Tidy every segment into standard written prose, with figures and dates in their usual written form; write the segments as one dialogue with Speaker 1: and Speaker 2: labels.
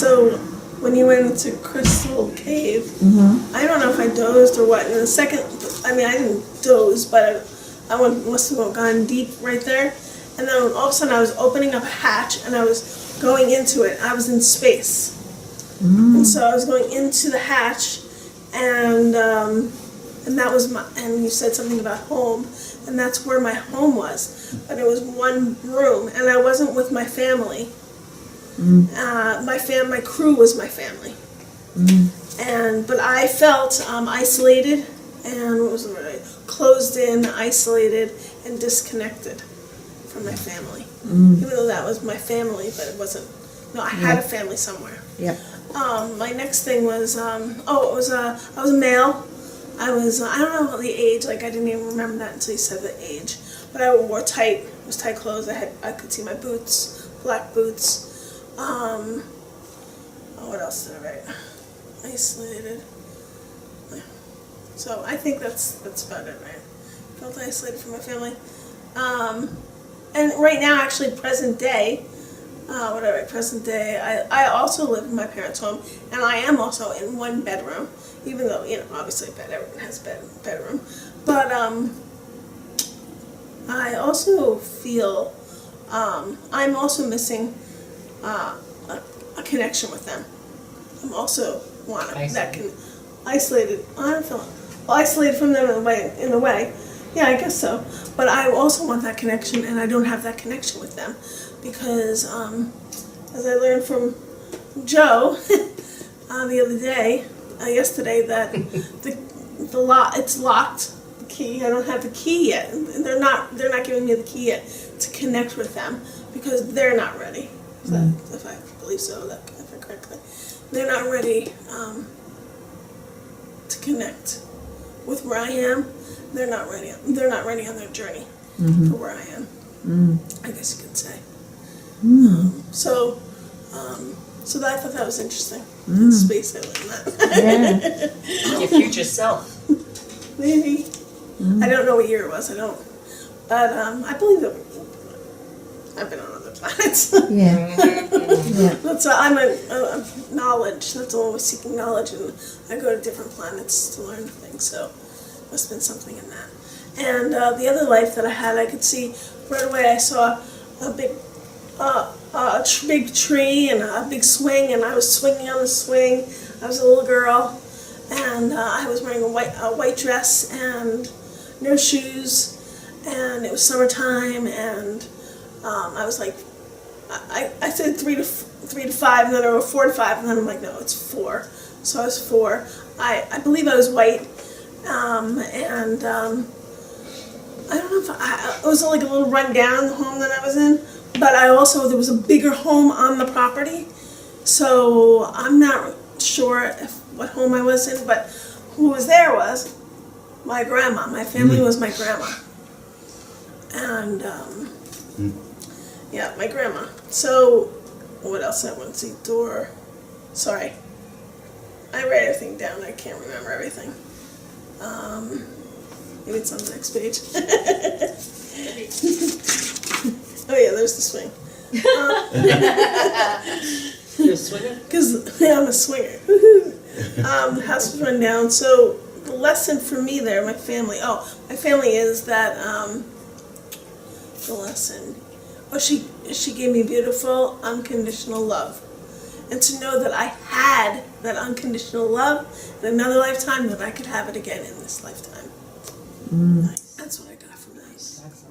Speaker 1: So when you went into Crystal Cave, I don't know if I dozed or what. In the second, I mean, I didn't doze, but must have gone deep right there. And then all of a sudden I was opening up a hatch and I was going into it. I was in space. And so I was going into the hatch, and that was and you said something about home, and that's where my home was. But it was one room, and I wasn't with my family. My crew was my family. But I felt isolated and closed in, isolated, and disconnected from my family. Even though that was my family, but it wasn't. No, I had a family somewhere.
Speaker 2: Yep.
Speaker 1: My next thing was, I was a male. I don't know the age, like I didn't even remember that until you said the age. But I wore tight clothes. I could see my boots, black boots. What else did I write? Isolated. So I think that's about it, right? Felt isolated from my family. And right now, actually, present day, present day, I also live in my parents' home, and I am also in one bedroom, even though, obviously everyone has bedroom. But I also feel I'm also missing a connection with them. I'm also isolated. I don't feel isolated from them in a way. Yeah, I guess so. But I also want that connection, and I don't have that connection with them because, as I learned from Joe the other day, yesterday, that it's locked. The key. I don't have the key yet. And they're not giving me the key yet to connect with them because they're not ready. If I believe so, if I correctly, they're not ready to connect with where I am. They're not ready. They're not ready on their journey for where I am. I guess you could say. So I thought that was interesting. The space I live in.
Speaker 3: Yeah. Your future self.
Speaker 1: Maybe. I don't know what year it was. I don't. But I believe that I've been on other planets.
Speaker 2: Yeah.
Speaker 1: That's I'm a knowledge. That's always seeking knowledge, and I go to different planets to learn things. So must have been something in that. And the other life that I had, I could see right away. I saw a big tree and a big swing, and I was swinging on the swing. I was a little girl, and I was wearing a white dress and no shoes, and it was summertime, and I was like, I said 3 to 5, and then there were 4 to 5, and then I'm like, no, it's 4. So I was 4. I believe I was white, and I don't know if it was like a little rundown the home that I was in, but there was a bigger home on the property, so I'm not sure what home I was in, but who was there was my grandma. My family was my grandma, and yeah, my grandma. So what else I want to see? Door. Sorry, I write everything down. I can't remember everything. Maybe it's on the next page. Oh yeah, there's the swing.
Speaker 3: You're a swinger?
Speaker 1: Because I'm a swinger. The house was run down. So the lesson for me there, my family. My family is that the lesson. She gave me beautiful unconditional love, and to know that I had that unconditional love in another lifetime, that I could have it again in this lifetime. That's what I got from that.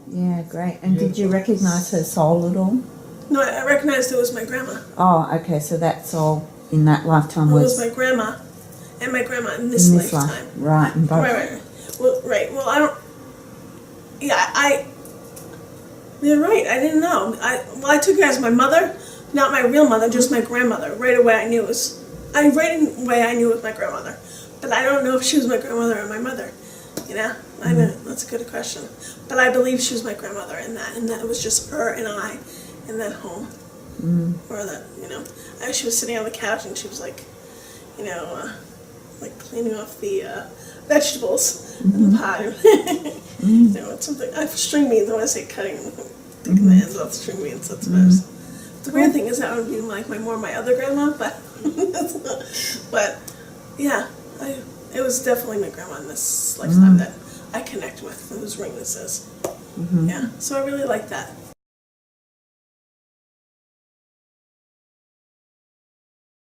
Speaker 2: Yeah, great. And did you recognize her soul at all?
Speaker 1: No, I recognized it was my grandma.
Speaker 2: Oh, okay. So that soul in that lifetime
Speaker 1: It
Speaker 2: was
Speaker 1: my grandma, and my grandma in this lifetime.
Speaker 2: Right, and both.
Speaker 1: Right. Well, I don't. Yeah, you're right. I didn't know. I took her as my mother, not my real mother, just my grandmother. Right away, I knew it was. Right away, I knew it was my grandmother, but I don't know if she was my grandmother or my mother. I know that's a good question, but I believe she was my grandmother in that, and that it was just her and I in that home, or that she was sitting on the couch and she was like, like cleaning off the vegetables in the pot. It's something. String beans. I want to say cutting, taking the ends off the string beans. That's what I was. The weird thing is that would be like my other grandma, but but yeah, it was definitely my grandma in this lifetime that I connect with, whose ring this is. Yeah, so I really like that.